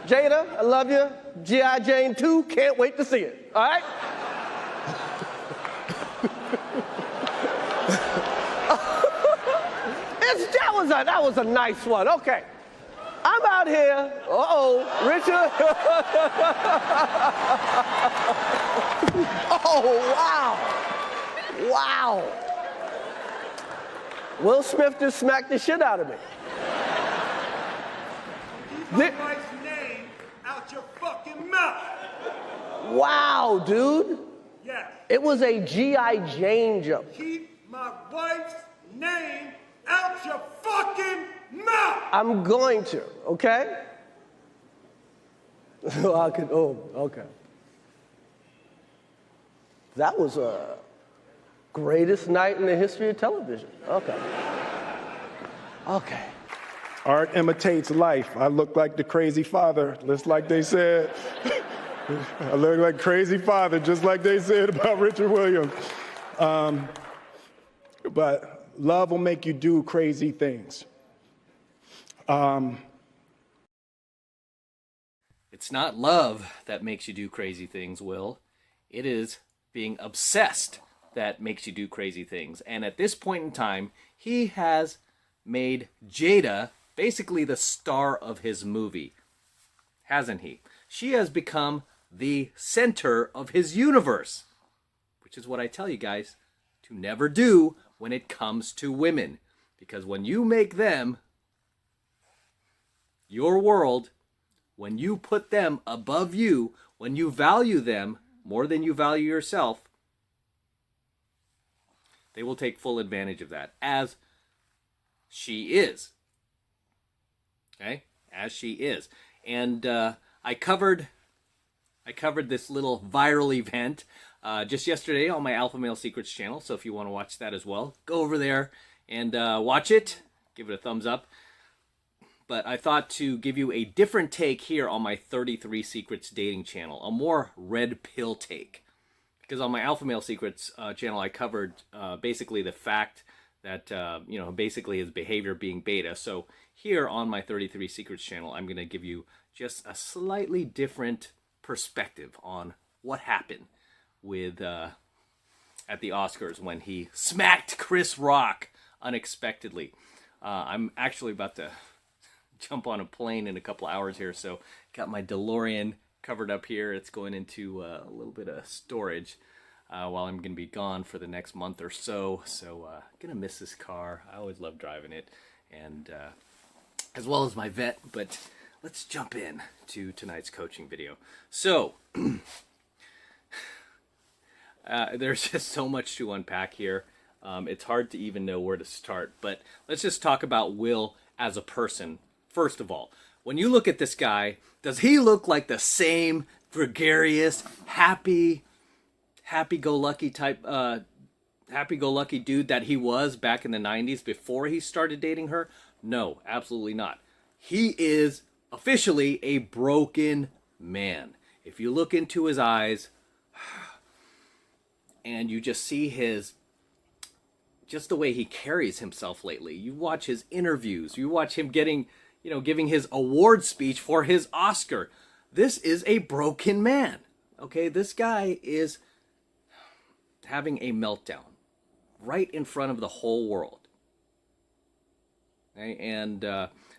Jada, I love you. G.I. Jane 2, can't wait to see it. All right? That was a nice one. Okay. I'm out here. Richard. Oh, wow. Wow. Will Smith just smacked the shit out of me. Keep my wife's name out your fucking mouth. Wow, dude. Yes. It was a G.I. Jane joke. Keep my wife's name out your fucking mouth. I'm going to, okay? Okay. That was a greatest night in the history of television. Okay. Okay. Art imitates life. I look like the crazy father, just like they said. I look like crazy father, just like they said about Richard Williams. But love will make you do crazy things. It's not love that makes you do crazy things, Will. It is being obsessed that makes you do crazy things. And at this point in time, he has made Jada basically the star of his movie, hasn't he? She has become the center of his universe, which is what I tell you guys to never do when it comes to women. Because when you make them your world, when you put them above you, when you value them more than you value yourself, they will take full advantage of that, as she is. Okay? As she is. And I covered this little viral event just yesterday on my Alpha Male Secrets channel, so if you want to watch that as well, go over there and watch it. Give it a thumbs up. But I thought to give you a different take here on my 33 Secrets dating channel, a more red pill take. Because on my Alpha Male Secrets channel, I covered basically the fact that, basically his behavior being beta. So here on my 33 Secrets channel, I'm going to give you just a slightly different perspective on what happened with at the Oscars when he smacked Chris Rock unexpectedly. I'm actually about to jump on a plane in a couple hours here, so got my DeLorean covered up here. It's going into a little bit of storage while I'm going to be gone for the next month or so. So going to miss this car. I always love driving it, and as well as my vet. But let's jump in to tonight's coaching video. So there's just so much to unpack here. It's hard to even know where to start, but let's just talk about Will as a person. First of all, when you look at this guy, does he look like the same gregarious, happy-go-lucky type, happy-go-lucky dude that he was back in the 90s before he started dating her? No, absolutely not. He is officially a broken man. If you look into his eyes and you just see just the way he carries himself lately. You watch his interviews, you watch him giving his award speech for his Oscar. This is a broken man. Okay, this guy is having a meltdown right in front of the whole world. Okay? And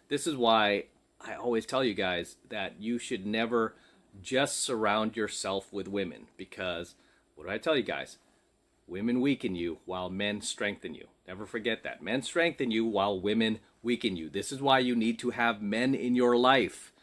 this is why I always tell you guys that you should never just surround yourself with women, because what do I tell you guys? Women weaken you while men strengthen you. Never forget that. Men strengthen you while women weaken you. This is why you need to have men in your life.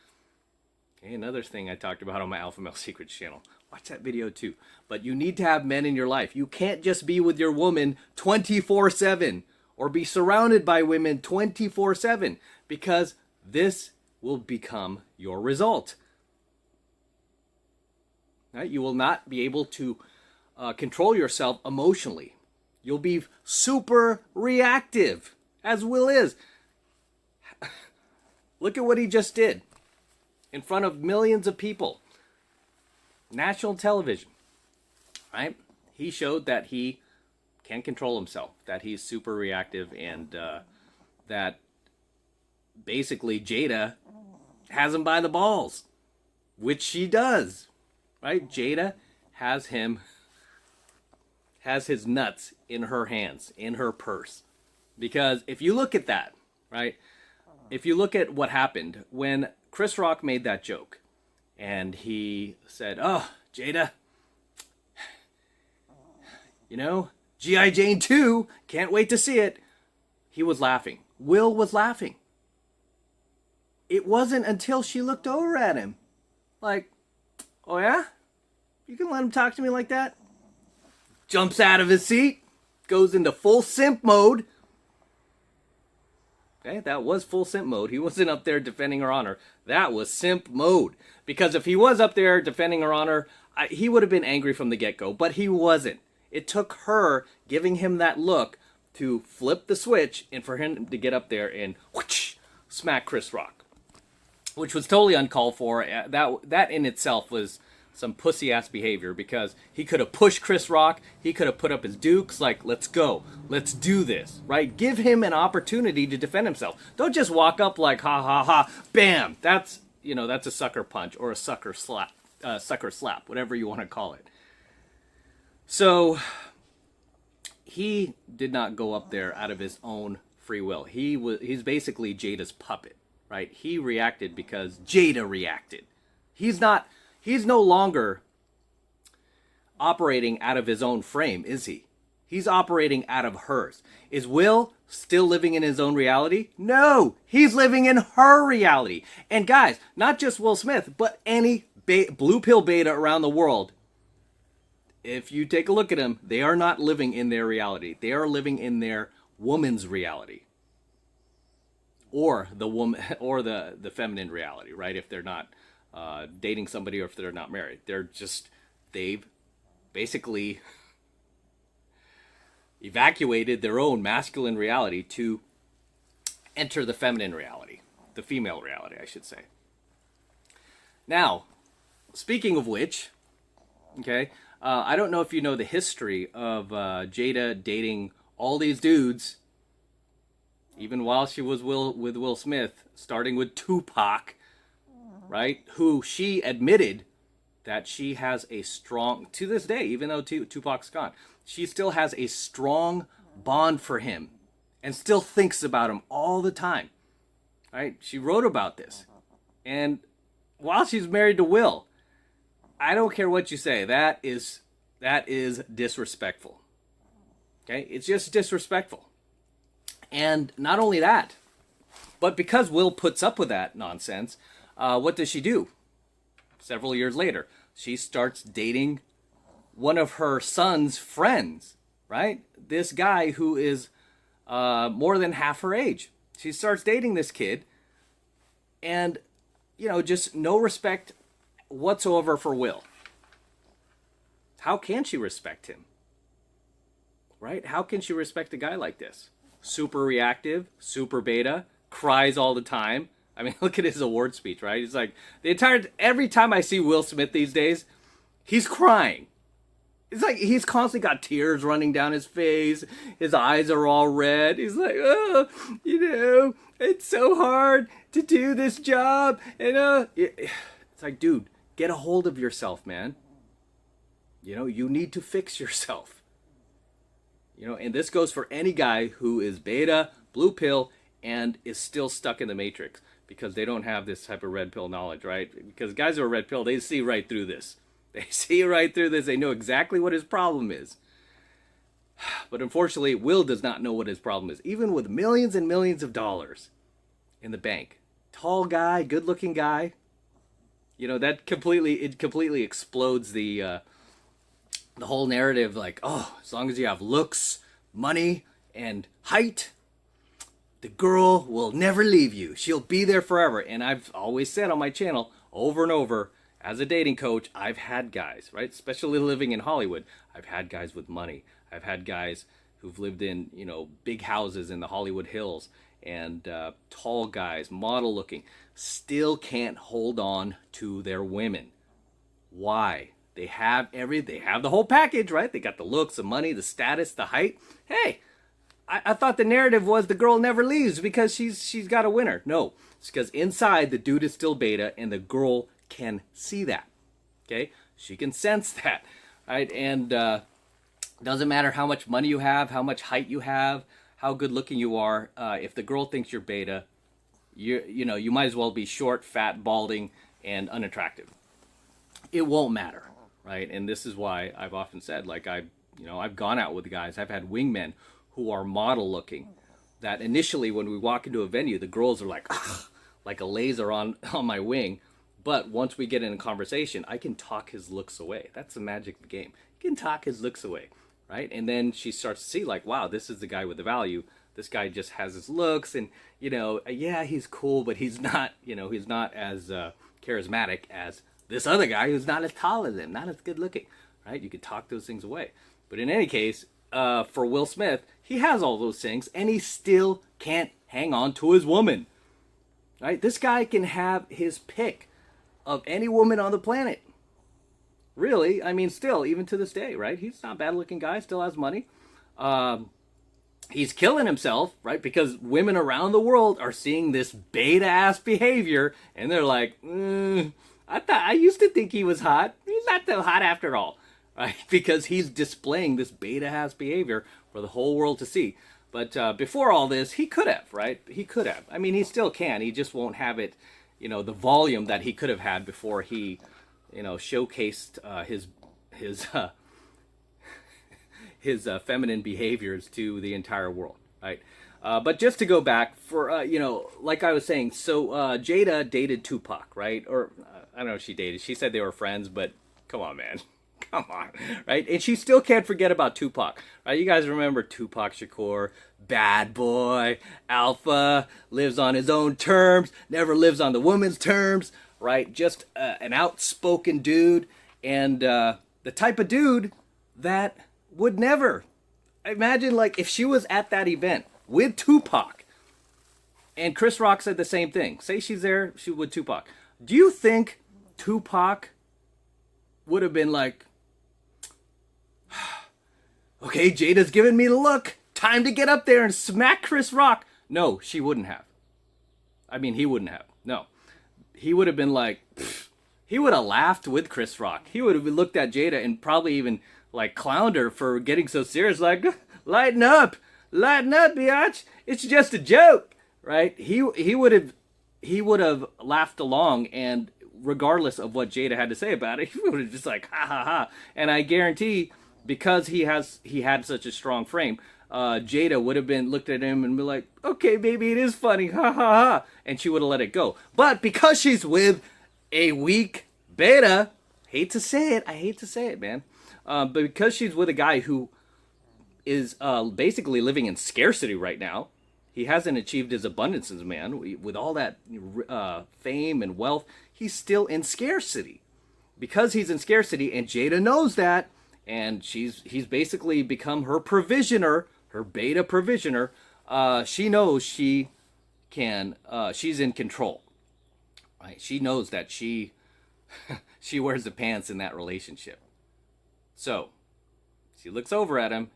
Okay, another thing I talked about on my Alpha Male Secrets channel. Watch that video too. But you need to have men in your life. You can't just be with your woman 24/7 or be surrounded by women 24/7, because this will become your result. Right? You will not be able to control yourself emotionally. You'll be super reactive, as Will is. Look at what he just did in front of millions of people. National television, right? He showed that he can't control himself, that he's super reactive, and that basically Jada has him by the balls. which she does, right? Jada has his nuts in her hands, in her purse. Because if you look at that, right? If you look at what happened when Chris Rock made that joke and he said, "Oh, Jada, you know, G.I. Jane 2, can't wait to see it." He was laughing. Will was laughing. It wasn't until she looked over at him like, "Oh yeah? You can let him talk to me like that?" Jumps out of his seat, goes into full simp mode. Okay, that was full simp mode. He wasn't up there defending her honor. That was simp mode. Because if he was up there defending her honor, he would have been angry from the get-go. But he wasn't. It took her giving him that look to flip the switch and for him to get up there and whoosh, smack Chris Rock. Which was totally uncalled for. That in itself was some pussy-ass behavior because he could have pushed Chris Rock. He could have put up his dukes like, "Let's go. Let's do this." Right? Give him an opportunity to defend himself. Don't just walk up like, "Ha, ha, ha, bam." That's a sucker punch or a sucker slap, whatever you want to call it. So he did not go up there out of his own free will. He's basically Jada's puppet, right? He reacted because Jada reacted. He's no longer operating out of his own frame, is he? He's operating out of hers. Is Will still living in his own reality? No, he's living in her reality. And guys, not just Will Smith, but any blue pill beta around the world, if you take a look at them, they are not living in their reality. They are living in their woman's reality. Or the woman, or the feminine reality, right? If they're not dating somebody or if they're not married. They've basically evacuated their own masculine reality to enter the feminine reality, the female reality, I should say. Now, speaking of which, okay, I don't know if you know the history of Jada dating all these dudes, even while she was with Will Smith, starting with Tupac, right? Who she admitted that she has a strong, to this day, even though Tupac's gone, she still has a strong bond for him and still thinks about him all the time, right? She wrote about this. And while she's married to Will, I don't care what you say, that is disrespectful. Okay? It's just disrespectful. And not only that, but because Will puts up with that nonsense, what does she do? Several years later, she starts dating one of her son's friends, right? This guy who is more than half her age. She starts dating this kid and, just no respect whatsoever for Will. How can she respect him? Right? How can she respect a guy like this? Super reactive, super beta, cries all the time. I mean, look at his award speech, right? It's like every time I see Will Smith these days, he's crying. It's like he's constantly got tears running down his face. His eyes are all red. He's like, "Oh, it's so hard to do this job." And it's like, dude, get a hold of yourself, man. You need to fix yourself. And this goes for any guy who is beta, blue pill, and is still stuck in the matrix because they don't have this type of red pill knowledge, right? Because guys who are red pill, they see right through this. They see right through this. They know exactly what his problem is. But unfortunately, Will does not know what his problem is, even with millions and millions of dollars in the bank. Tall guy, good-looking guy. That completely explodes the whole narrative. Like, oh, as long as you have looks, money, and height, the girl will never leave you. She'll be there forever. And I've always said on my channel over and over, as a dating coach, I've had guys, right? Especially living in Hollywood. I've had guys with money. I've had guys who've lived in, big houses in the Hollywood Hills and tall guys, model looking, still can't hold on to their women. Why? They have the whole package, right? They got the looks, the money, the status, the height. Hey, I thought the narrative was the girl never leaves because she's got a winner. No, it's because inside the dude is still beta and the girl can see that. Okay, she can sense that, right? And doesn't matter how much money you have, how much height you have, how good looking you are. If the girl thinks you're beta, you might as well be short, fat, balding, and unattractive. It won't matter, right? And this is why I've often said, like, I've gone out with guys, I've had wingmen who are model looking, that initially when we walk into a venue, the girls are like, "Ugh," like a laser on my wing. But once we get in a conversation, I can talk his looks away. That's the magic of the game. You can talk his looks away, right? And then she starts to see, like, wow, this is the guy with the value. This guy just has his looks, and yeah, he's cool, but he's not, he's not as charismatic as this other guy who's not as tall as him, not as good looking, right? You could talk those things away. But in any case, for Will Smith, he has all those things, and he still can't hang on to his woman, right? This guy can have his pick of any woman on the planet. Really, I mean, still, even to this day, right? He's not a bad-looking guy, still has money. He's killing himself, right? Because women around the world are seeing this beta-ass behavior, and they're like, I used to think he was hot. He's not so hot after all, right? Because he's displaying this beta-ass behavior for the whole world to see. But before all this, he could have, right? He could have. I mean, he still can. He just won't have it, the volume that he could have had before he, showcased his feminine behaviors to the entire world, right? But just to go back for, like I was saying, so Jada dated Tupac, right? Or I don't know if she dated. She said they were friends, but come on, man. Come on, right? And she still can't forget about Tupac, right? You guys remember Tupac Shakur, bad boy, alpha, lives on his own terms, never lives on the woman's terms, right? Just an outspoken dude, and the type of dude that would never imagine, like, if she was at that event with Tupac, and Chris Rock said the same thing. Say she's there, she with Tupac. Do you think Tupac would have been like, okay, Jada's giving me the look, time to get up there and smack Chris Rock? No, she wouldn't have. I mean, he wouldn't have. No. He would have been like, he would have laughed with Chris Rock. He would have looked at Jada and probably even like clowned her for getting so serious, like, lighten up, biatch. It's just a joke, right? He would have laughed along, and regardless of what Jada had to say about it, he would have just like, ha ha ha. And I guarantee, because he had such a strong frame, Jada would have been looked at him and be like, okay, baby, it is funny, ha ha ha, and she would have let it go. But because she's with a weak beta, I hate to say it, man. But because she's with a guy who is basically living in scarcity right now, he hasn't achieved his abundance as a man. With all that fame and wealth, he's still in scarcity. Because he's in scarcity, and Jada knows that, and he's basically become her provisioner, her beta provisioner. She knows she can. She's in control. Right? She knows that she wears the pants in that relationship. So she looks over at him.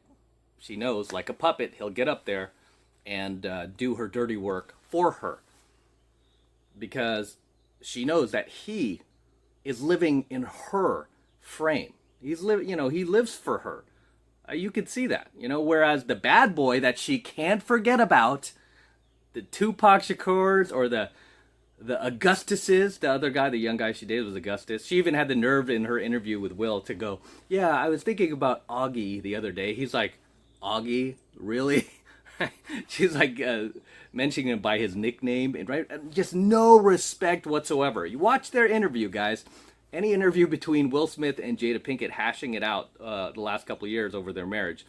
She knows, like a puppet, he'll get up there and do her dirty work for her, because she knows that he is living in her frame. He lives for her. You could see that, whereas the bad boy that she can't forget about, the Tupac Shakurs or the Augustuses, the other guy, the young guy she dated was Augustus. She even had the nerve in her interview with Will to go, yeah, I was thinking about Augie the other day. He's like, Augie? Really? She's like mentioning him by his nickname, and right, just no respect whatsoever. You watch their interview, guys. Any interview between Will Smith and Jada Pinkett hashing it out the last couple of years over their marriage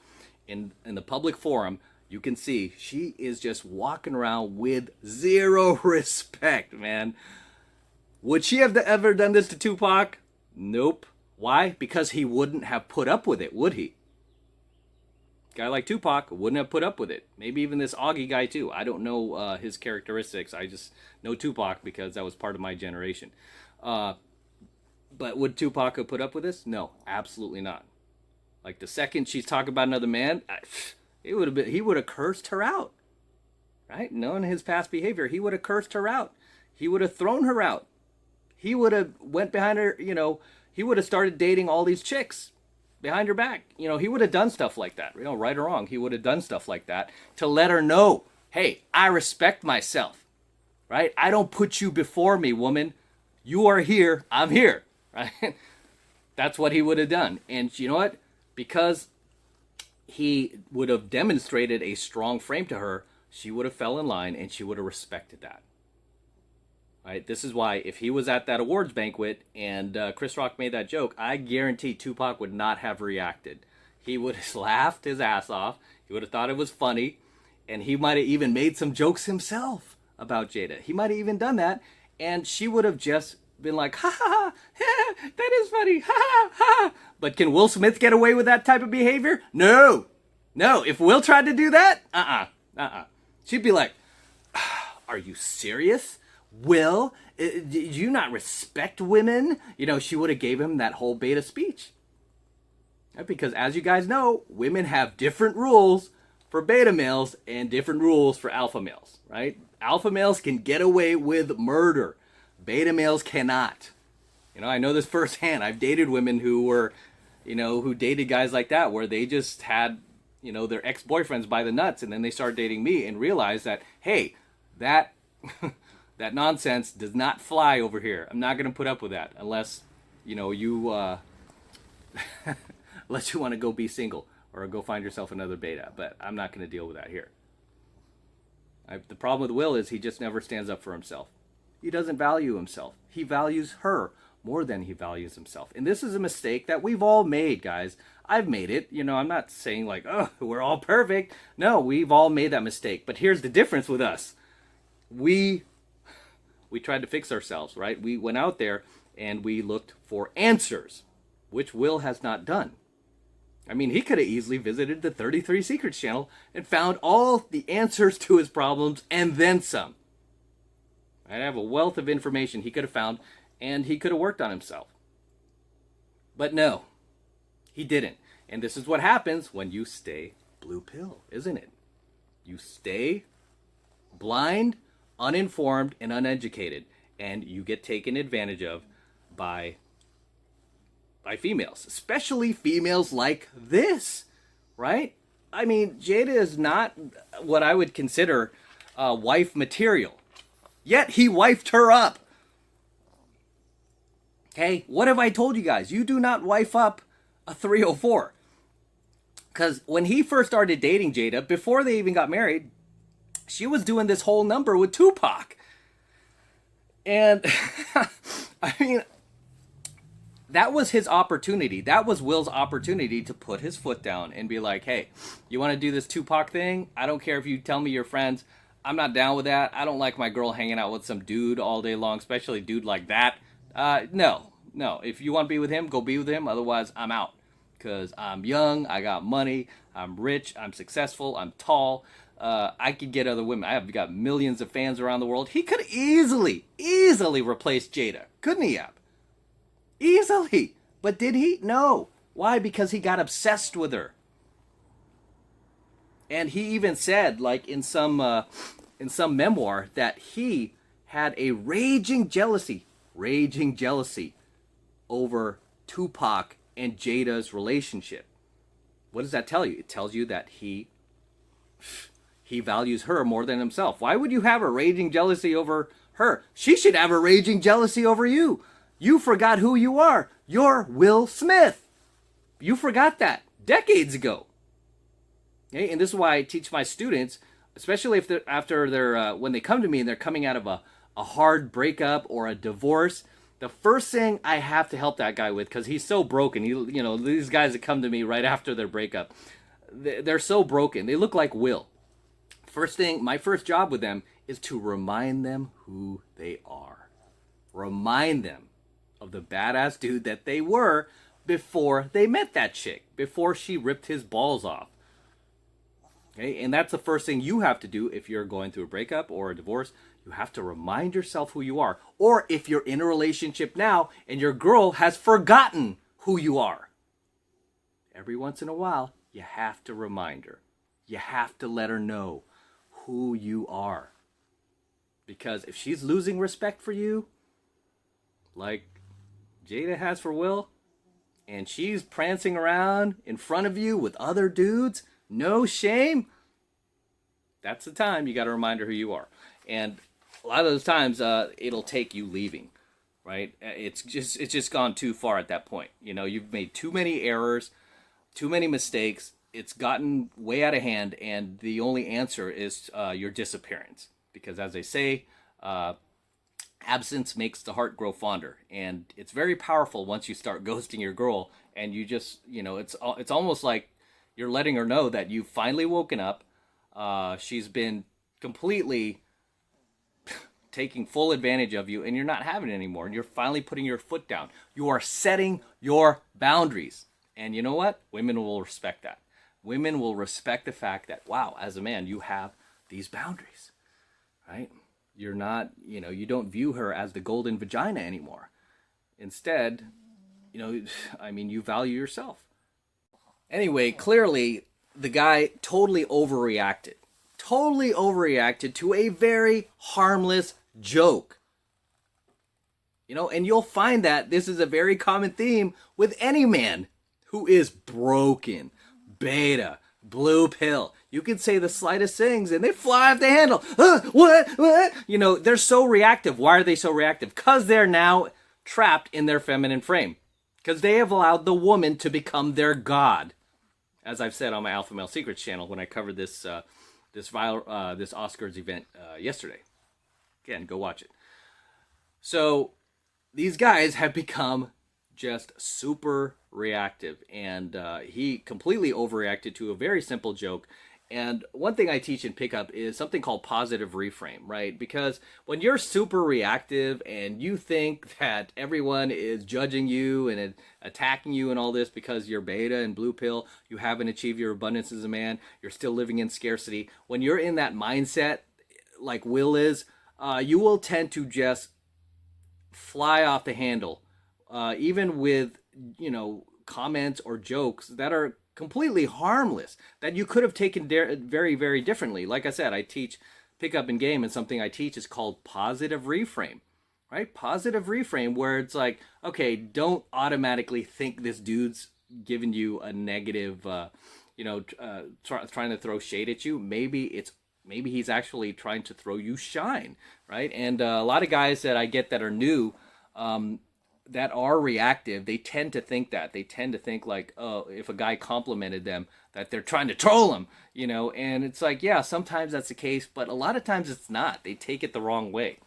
in the public forum, you can see she is just walking around with zero respect, man. Would she have ever done this to Tupac? Nope. Why? Because he wouldn't have put up with it, would he? Guy like Tupac wouldn't have put up with it. Maybe even this Augie guy too. I don't know his characteristics. I just know Tupac because that was part of my generation. But would Tupac have put up with this? No, absolutely not. Like the second she's talking about another man, he would have cursed her out. Right? Knowing his past behavior, he would have cursed her out. He would have thrown her out. he would have went behind her, he would have started dating all these chicks behind her back. He would have done stuff like that, right or wrong. He would have done stuff like that to let her know, hey, I respect myself, right? I don't put you before me, woman. You are here, I'm here, right? That's what he would have done. And you know what? Because he would have demonstrated a strong frame to her, she would have fell in line and she would have respected that. Right? This is why if he was at that awards banquet and Chris Rock made that joke, I guarantee Tupac would not have reacted. He would have laughed his ass off. He would have thought it was funny. And he might have even made some jokes himself about Jada. He might have even done that. And she would have just been like, ha ha ha, that is funny, ha ha ha. But can Will Smith get away with that type of behavior? No. If Will tried to do that, she'd be like, are you serious? Will, do you not respect women? She would have gave him that whole beta speech. Because as you guys know, women have different rules for beta males and different rules for alpha males, right? Alpha males can get away with murder. Beta males cannot. I know this firsthand. I've dated women who were, who dated guys like that, where they just had, their ex-boyfriends by the nuts, and then they started dating me and realized that, hey, that that nonsense does not fly over here. I'm not going to put up with that unless, you unless you want to go be single or go find yourself another beta. But I'm not going to deal with that here. The problem with Will is he just never stands up for himself. He doesn't value himself. He values her more than he values himself. And this is a mistake that we've all made, guys. I've made it. I'm not saying like, oh, we're all perfect. No, we've all made that mistake. But here's the difference with us. We tried to fix ourselves, right? We went out there and we looked for answers, which Will has not done. I mean, he could have easily visited the 33 Secrets channel and found all the answers to his problems and then some. I have a wealth of information he could have found, and he could have worked on himself. But no, he didn't. And this is what happens when you stay blue pill, isn't it? You stay blind, uninformed, and uneducated, and you get taken advantage of by females, especially females like this, right? I mean, Jada is not what I would consider wife material. Yet he wifed her up. Okay, what have I told you guys? You do not wife up a 304. Because when he first started dating Jada, before they even got married, she was doing this whole number with Tupac. And, I mean, that was his opportunity. That was Will's opportunity to put his foot down and be like, hey, you want to do this Tupac thing? I don't care if you tell me you're friends. I'm not down with that. I don't like my girl hanging out with some dude all day long, especially a dude like that. No. If you want to be with him, go be with him. Otherwise, I'm out. Because I'm young, I got money, I'm rich, I'm successful, I'm tall. I could get other women. I have got millions of fans around the world. He could easily replace Jada. Couldn't he have? Easily. But did he? No. Why? Because he got obsessed with her. And he even said, like in some memoir, that he had a raging jealousy over Tupac and Jada's relationship. What does that tell you? It tells you that he values her more than himself. Why would you have a raging jealousy over her? She should have a raging jealousy over you. You forgot who you are. You're Will Smith. You forgot that decades ago. Okay? And this is why I teach my students, especially if when they come to me and they're coming out of a hard breakup or a divorce, the first thing I have to help that guy with, because he's so broken. These guys that come to me right after their breakup, they're so broken. They look like Will. My first job with them is to remind them who they are. Remind them of the badass dude that they were before they met that chick, before she ripped his balls off. Okay, and that's the first thing you have to do if you're going through a breakup or a divorce. You have to remind yourself who you are. Or if you're in a relationship now and your girl has forgotten who you are, every once in a while, you have to remind her. You have to let her know who you are. Because if she's losing respect for you, like Jada has for Will, and she's prancing around in front of you with other dudes, no shame, that's the time you got to remind her who you are. And a lot of those times, it'll take you leaving, right? It's just gone too far at that point. You know, you've made too many errors, too many mistakes. It's gotten way out of hand, and the only answer is your disappearance. Because as they say, absence makes the heart grow fonder, and it's very powerful once you start ghosting your girl, and you just, you know, it's almost like you're letting her know that you've finally woken up. She's been completely taking full advantage of you, and you're not having it anymore, and you're finally putting your foot down. You are setting your boundaries, and you know what? Women will respect that. Women will respect the fact that, wow, as a man, you have these boundaries, right? You're not, you know, you don't view her as the golden vagina anymore. Instead, you know, I mean, you value yourself. Anyway, clearly, the guy totally overreacted to a very harmless joke. You know, and you'll find that this is a very common theme with any man who is broken, beta, blue pill. You can say the slightest things and they fly off the handle. What? You know, they're so reactive. Why are they so reactive? Because they're now trapped in their feminine frame. Because they have allowed the woman to become their god. As I've said on my Alpha Male Secrets channel when I covered this Oscars event yesterday. Again, go watch it. So these guys have become just super reactive, and he completely overreacted to a very simple joke. And one thing I teach in pickup is something called positive reframe, right? Because when you're super reactive and you think that everyone is judging you and attacking you and all this because you're beta and blue pill, you haven't achieved your abundance as a man, you're still living in scarcity. When you're in that mindset, like Will is, you will tend to just fly off the handle, even with, you know, comments or jokes that are completely harmless, that you could have taken very, very differently. Like I said, I teach pickup and game, and something I teach is called positive reframe, right? Positive reframe, where it's like, okay, don't automatically think this dude's giving you a negative, trying to throw shade at you. Maybe he's actually trying to throw you shine, right? And a lot of guys that I get that are new, that are reactive, they tend to think that. They tend to think like, oh, if a guy complimented them, that they're trying to troll him, you know? And it's like, yeah, sometimes that's the case, but a lot of times it's not. They take it the wrong way,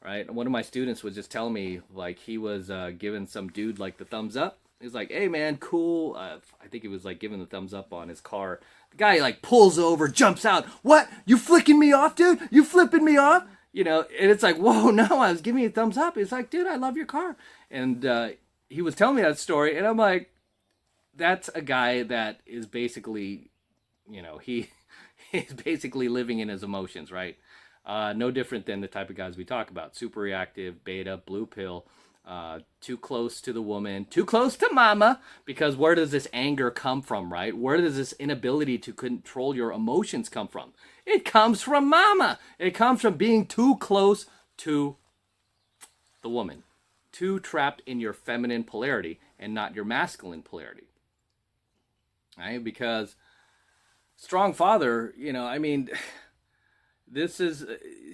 right? One of my students was just telling me, like, he was giving some dude, like, the thumbs up. He's like, hey, man, cool. I think he was, like, giving the thumbs up on his car. The guy, like, pulls over, jumps out. What? You flicking me off, dude? You flipping me off? You know, and it's like, whoa, no, I was giving you a thumbs up. It's like, dude, I love your car. And he was telling me that story, and I'm like, that's a guy that is basically, you know, he's basically living in his emotions, right? No different than the type of guys we talk about. Super reactive, beta, blue pill, too close to the woman, too close to mama, because where does this anger come from, right? Where does this inability to control your emotions come from? It comes from mama. It comes from being too close to the woman, too trapped in your feminine polarity and not your masculine polarity, right? Because strong father, you know, I mean, this is,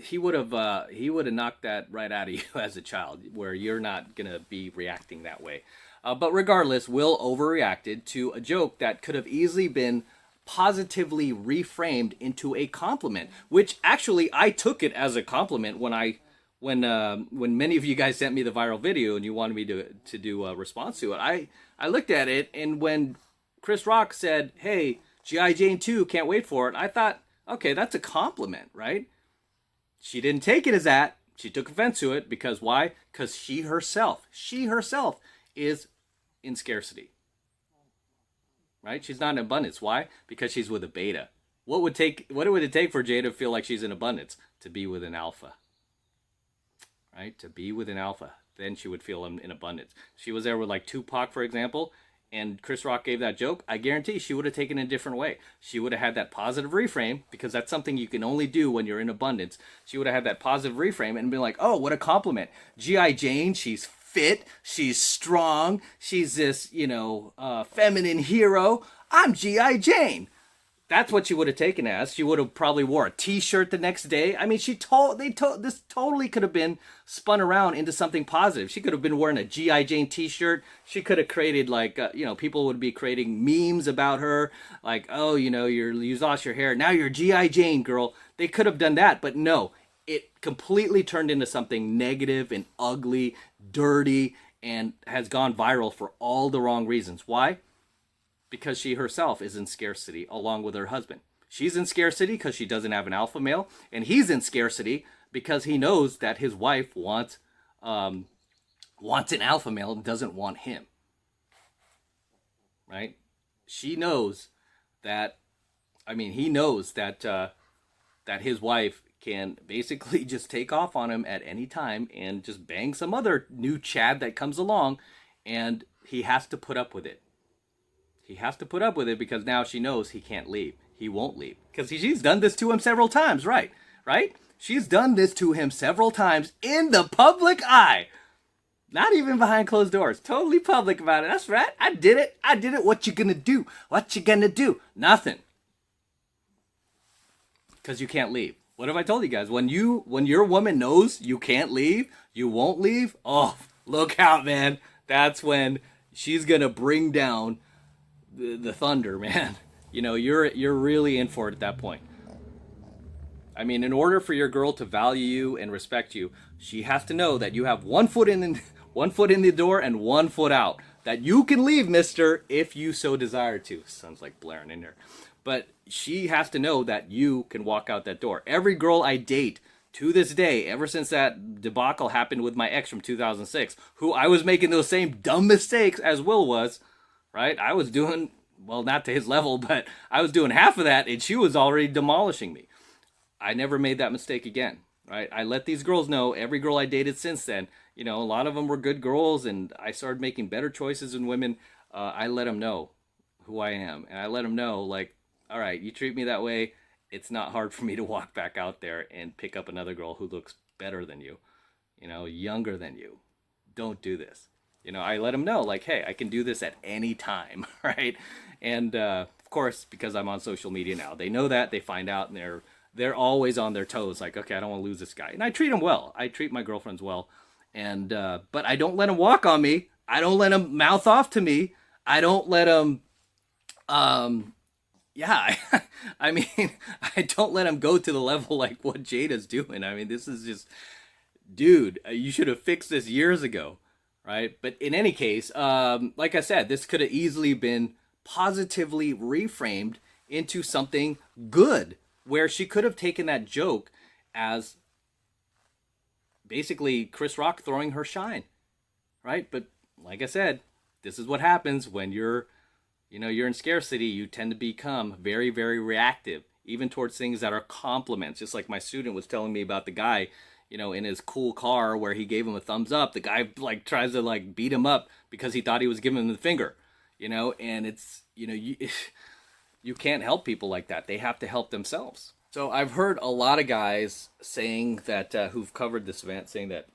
he would have knocked that right out of you as a child, where you're not gonna be reacting that way. But regardless, Will overreacted to a joke that could have easily been positively reframed into a compliment, which actually I took it as a compliment when many of you guys sent me the viral video and you wanted me to do a response to it. I looked at it, and when Chris Rock said, hey, G.I. Jane 2, can't wait for it, I thought, okay, that's a compliment, right? She didn't take it as that. She took offense to it because why? Because she herself is in scarcity. Right? She's not in abundance. Why? Because she's with a beta. What would it take for Jada to feel like she's in abundance? To be with an alpha. Right? To be with an alpha. Then she would feel in abundance. She was there with like Tupac, for example, and Chris Rock gave that joke, I guarantee she would have taken it a different way. She would have had that positive reframe, because that's something you can only do when you're in abundance. She would have had that positive reframe and been like, oh, what a compliment. G.I. Jane, she's fit, she's strong, she's this, feminine hero. I'm G.I. Jane. That's what she would have taken as. She would have probably wore a T-shirt the next day. I mean, this totally could have been spun around into something positive. She could have been wearing a G.I. Jane T-shirt. She could have created people would be creating memes about her, like, oh, you lost your hair, now you're G.I. Jane, girl. They could have done that, but no, it completely turned into something negative and ugly, dirty, and has gone viral for all the wrong reasons. Why? Because she herself is in scarcity along with her husband. She's in scarcity because she doesn't have an alpha male, and he's in scarcity because he knows that his wife wants an alpha male and doesn't want him. Right? She knows that. He knows that that his wife can basically just take off on him at any time and just bang some other new Chad that comes along, and he has to put up with it. He has to put up with it because now she knows he can't leave. He won't leave. Because she's done this to him several times, right? Right? She's done this to him several times in the public eye. Not even behind closed doors. Totally public about it. That's right. I did it. What you gonna do? What you gonna do? Nothing. Because you can't leave. What have I told you guys? When your woman knows you can't leave, you won't leave, oh, look out, man. That's when she's gonna bring down the thunder, man. You're really in for it at that point. In order for your girl to value you and respect you, she has to know that you have one foot in the door and one foot out. That you can leave, mister, if you so desire to. Sounds like blaring in there. But she has to know that you can walk out that door. Every girl I date to this day, ever since that debacle happened with my ex from 2006, who I was making those same dumb mistakes as Will was, right? I was doing, well, not to his level, but I was doing half of that, and she was already demolishing me. I never made that mistake again, right? I let these girls know, every girl I dated since then, a lot of them were good girls, and I started making better choices in women. I let them know who I am, and I let them know, like, all right, you treat me that way, it's not hard for me to walk back out there and pick up another girl who looks better than you, younger than you. Don't do this. I let them know, like, hey, I can do this at any time, right? And of course, because I'm on social media now, they know that, they find out, and they're always on their toes, like, okay, I don't want to lose this guy. And I treat them well. I treat my girlfriends well. And but I don't let them walk on me. I don't let them mouth off to me. I don't let them, I don't let them go to the level like what Jada's doing. This is just, dude, you should have fixed this years ago. Right? But in any case, like I said, this could have easily been positively reframed into something good, where she could have taken that joke as basically Chris Rock throwing her shine, right? But like I said, this is what happens when you're in scarcity. You tend to become very, very reactive, even towards things that are compliments. Just like my student was telling me about the guy, in his cool car where he gave him a thumbs up. The guy tries to beat him up because he thought he was giving him the finger, and it's, you can't help people like that. They have to help themselves. So I've heard a lot of guys saying that, who've covered this event, saying that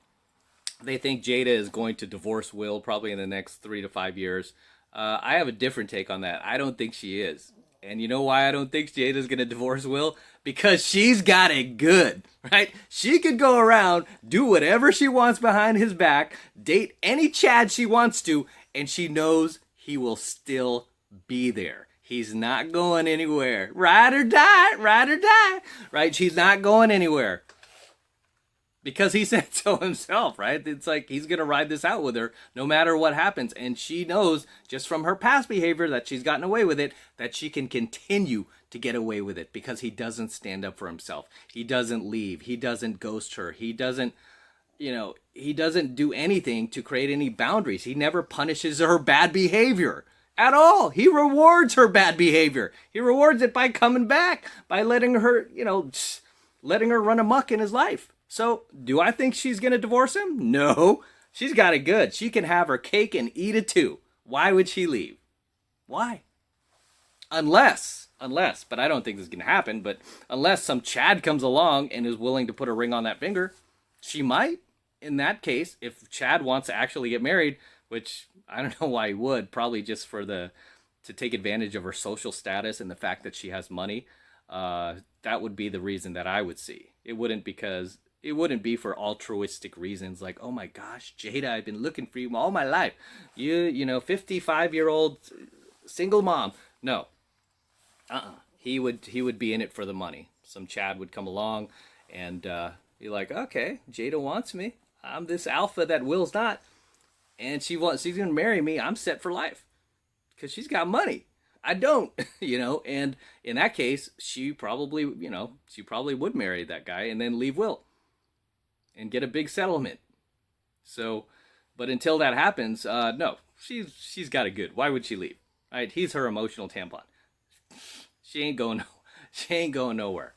they think Jada is going to divorce Will probably in the next 3 to 5 years. I have a different take on that. I don't think she is. And you know why I don't think Jada's going to divorce Will? Because she's got it good, right? She could go around, do whatever she wants behind his back, date any Chad she wants to, and she knows he will still be there. He's not going anywhere. Ride or die, right? She's not going anywhere. Because he said so himself, right? It's like he's going to ride this out with her no matter what happens. And she knows just from her past behavior that she's gotten away with it, that she can continue to get away with it because he doesn't stand up for himself. He doesn't leave. He doesn't ghost her. He doesn't do anything to create any boundaries. He never punishes her bad behavior at all. He rewards her bad behavior. He rewards it by coming back, by letting her run amok in his life. So, do I think she's going to divorce him? No. She's got it good. She can have her cake and eat it too. Why would she leave? Why? Unless, but I don't think this is going to happen, but unless some Chad comes along and is willing to put a ring on that finger, she might. In that case, if Chad wants to actually get married, which I don't know why he would, probably just to take advantage of her social status and the fact that she has money, that would be the reason that I would see. It wouldn't be for altruistic reasons like, oh my gosh, Jada, I've been looking for you all my life. You know, 55-year-old single mom. No. He would be in it for the money. Some Chad would come along and be like, okay, Jada wants me. I'm this alpha that Will's not. And she's going to marry me. I'm set for life. Because she's got money. I don't, and in that case, she probably would marry that guy and then leave Will and get a big settlement. So, but until that happens, no, she's got it good. Why would she leave? Right? He's her emotional tampon. She ain't going nowhere.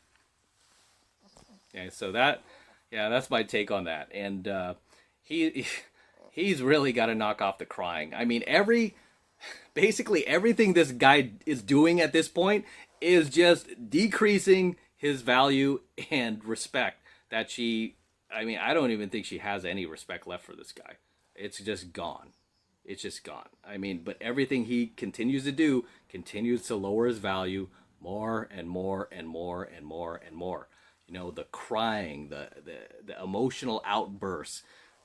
Okay, so that's my take on that. And he's really got to knock off the crying. I mean, basically everything this guy is doing at this point is just decreasing his value and respect that I don't even think she has any respect left for this guy. It's just gone. It's just gone. I mean, but everything he continues to do continues to lower his value more and more and more and more and more. The crying, the emotional outbursts.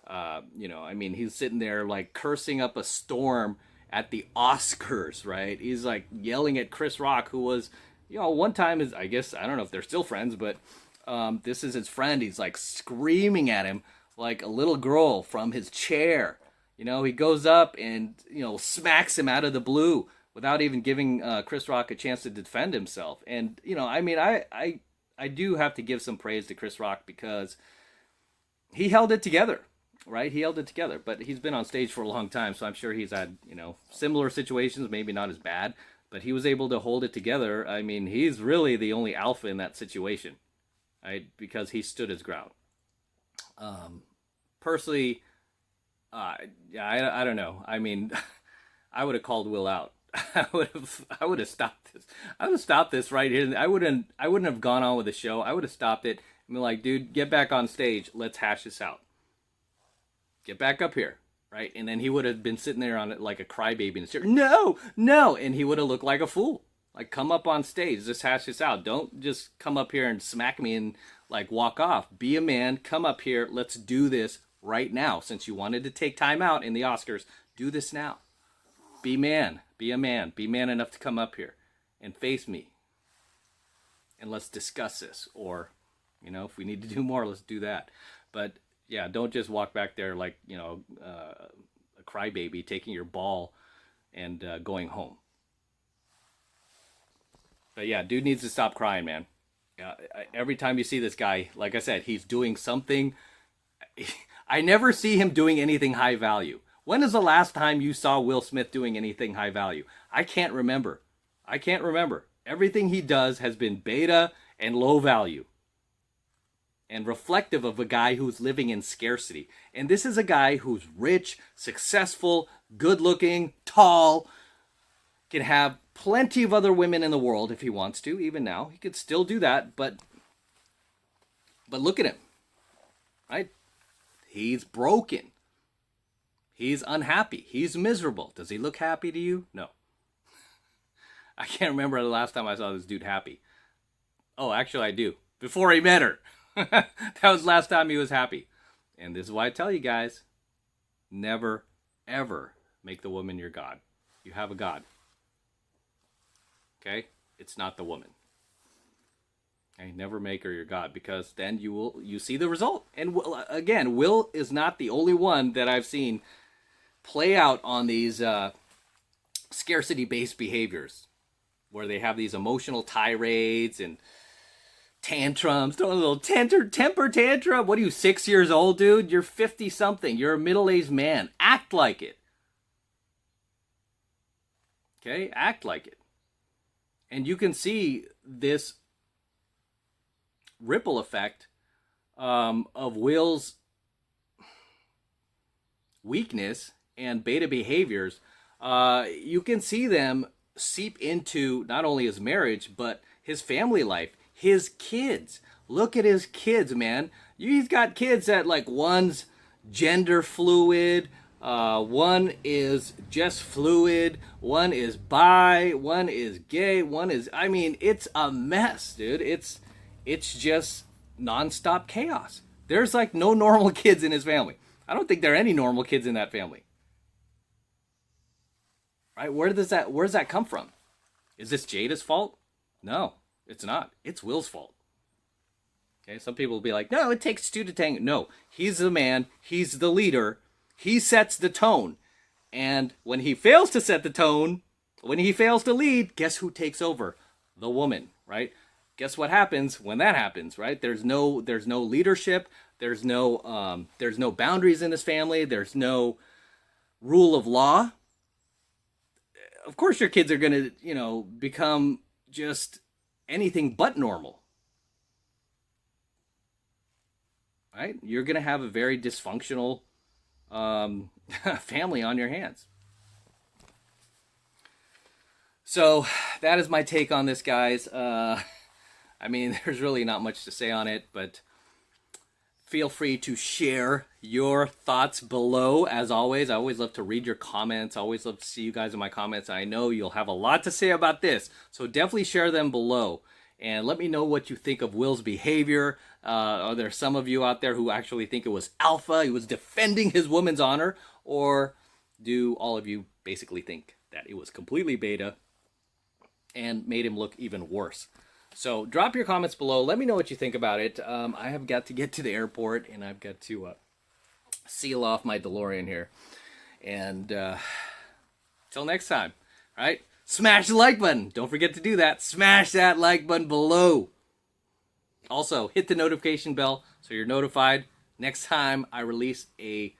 He's sitting there like cursing up a storm at the Oscars, right? He's like yelling at Chris Rock, who was, one time I don't know if they're still friends, but this is his friend. He's like screaming at him like a little girl from his chair. He goes up and, smacks him out of the blue without even giving Chris Rock a chance to defend himself. And, I do have to give some praise to Chris Rock because he held it together, right? He held it together, but he's been on stage for a long time, so I'm sure he's had, similar situations, maybe not as bad, but he was able to hold it together. I mean, he's really the only alpha in that situation, right? Because he stood his ground. Personally, I don't know. I mean, I would have called Will out. I would have stopped this. I would have stopped this right here. I wouldn't have gone on with the show. I would have stopped it and be like, dude, get back on stage. Let's hash this out. Get back up here, right? And then he would have been sitting there on it like a crybaby in his chair. No, and he would have looked like a fool. Like, come up on stage, just hash this out. Don't just come up here and smack me and like walk off. Be a man. Come up here. Let's do this right now. Since you wanted to take time out in the Oscars, do this now. Be man. Be a man. Be man enough to come up here and face me. And let's discuss this. Or, if we need to do more, let's do that. But yeah, don't just walk back there like, a crybaby taking your ball and going home. But yeah, dude needs to stop crying, man. Yeah, every time you see this guy, like I said, he's doing something. I never see him doing anything high value. When is the last time you saw Will Smith doing anything high value? I can't remember. Everything he does has been beta and low value. And reflective of a guy who's living in scarcity. And this is a guy who's rich, successful, good-looking, tall, can have plenty of other women in the world if he wants to, even now. He could still do that, but look at him, right? He's broken. He's unhappy. He's miserable. Does he look happy to you? No. I can't remember the last time I saw this dude happy. Oh, actually I do. Before he met her. That was the last time he was happy. And this is why I tell you guys, never, ever make the woman your God. You have a God. Okay? It's not the woman. Okay? Never make her your God, because then you see the result. And again, Will is not the only one that I've seen play out on these scarcity-based behaviors where they have these emotional tirades and tantrums, throwing a little temper tantrum. What are you, 6 years old, dude? You're 50-something. You're a middle-aged man. Act like it. Okay? Act like it. And you can see this ripple effect of Will's weakness and beta behaviors. You can see them seep into not only his marriage, but his family life, his kids. Look at his kids, man. He's got kids that, like, one's gender fluid, one is just fluid, one is bi, one is gay, one is, I mean, it's a mess, dude. It's just nonstop chaos. There's like no normal kids in his family. I don't think there are any normal kids in that family. Right? Where does that come from? Is this Jada's fault? No, it's not. It's Will's fault. Okay, some people will be like, no, it takes two to tango. No, he's the man. He's the leader. He sets the tone. And when he fails to set the tone, when he fails to lead, guess who takes over? The woman, right? Guess what happens when that happens, right? There's no leadership. There's no boundaries in this family. There's no rule of law. Of course, your kids are going to, become just anything but normal. Right? You're going to have a very dysfunctional family on your hands. So that is my take on this, guys. I mean, there's really not much to say on it, but feel free to share your thoughts below. As always, I always love to read your comments. I always love to see you guys in my comments. I know you'll have a lot to say about this, so definitely share them below. And let me know what you think of Will's behavior. Are there some of you out there who actually think it was alpha, he was defending his woman's honor? Or do all of you basically think that it was completely beta and made him look even worse? So drop your comments below. Let me know what you think about it. I have got to get to the airport, and I've got to seal off my DeLorean here. And till next time, all right? Smash the like button. Don't forget to do that. Smash that like button below. Also, hit the notification bell so you're notified next time I release a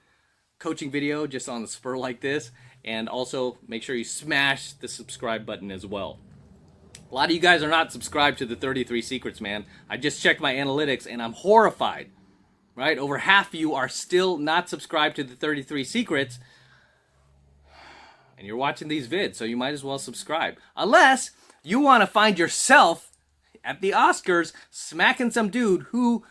coaching video just on the spur like this. And also, make sure you smash the subscribe button as well. A lot of you guys are not subscribed to the 33 Secrets, man. I just checked my analytics and I'm horrified, right? Over half of you are still not subscribed to the 33 Secrets. And you're watching these vids, so you might as well subscribe. Unless you want to find yourself at the Oscars smacking some dude who,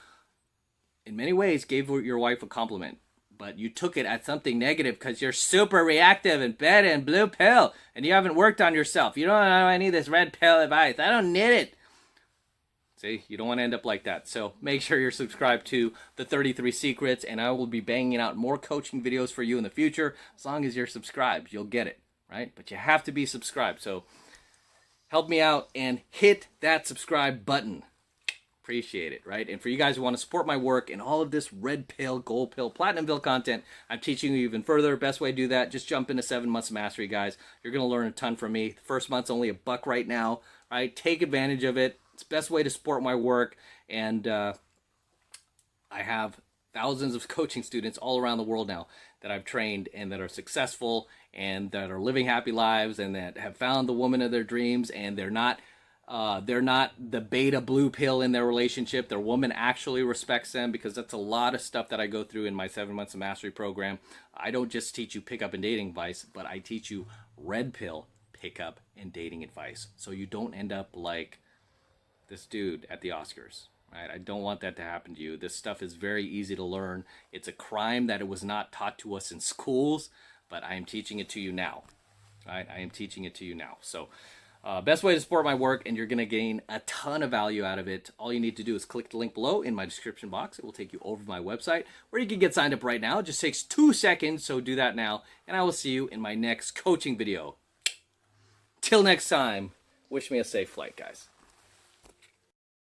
in many ways, gave your wife a compliment. But you took it as something negative because you're super reactive and bad and blue pill. And you haven't worked on yourself. You don't know, I need this red pill advice. I don't need it. See, you don't want to end up like that. So make sure you're subscribed to the 33 Secrets. And I will be banging out more coaching videos for you in the future. As long as you're subscribed, you'll get it. Right? But you have to be subscribed. So help me out and hit that subscribe button. Appreciate it, right? And for you guys who want to support my work and all of this red pill, gold pill, platinum pill content, I'm teaching you even further. Best way to do that, just jump into 7 months of mastery, guys. You're going to learn a ton from me. The first month's only $1 right now, right? Take advantage of it. It's the best way to support my work. And I have thousands of coaching students all around the world now that I've trained and that are successful and that are living happy lives and that have found the woman of their dreams, and they're not the beta blue pill in their relationship. Their woman actually respects them, because that's a lot of stuff that I go through in my 7 months of mastery program. I don't just teach you pickup and dating advice, but I teach you red pill pickup and dating advice, so you don't end up like this dude at the Oscars. Right? I don't want that to happen to you. This stuff is very easy to learn. It's a crime that it was not taught to us in schools, but I am teaching it to you now. Right? I am teaching it to you now. So best way to support my work, and you're going to gain a ton of value out of it. All you need to do is click the link below in my description box. It will take you over to my website where you can get signed up right now. It just takes 2 seconds, so do that now. And I will see you in my next coaching video. Till next time, wish me a safe flight, guys.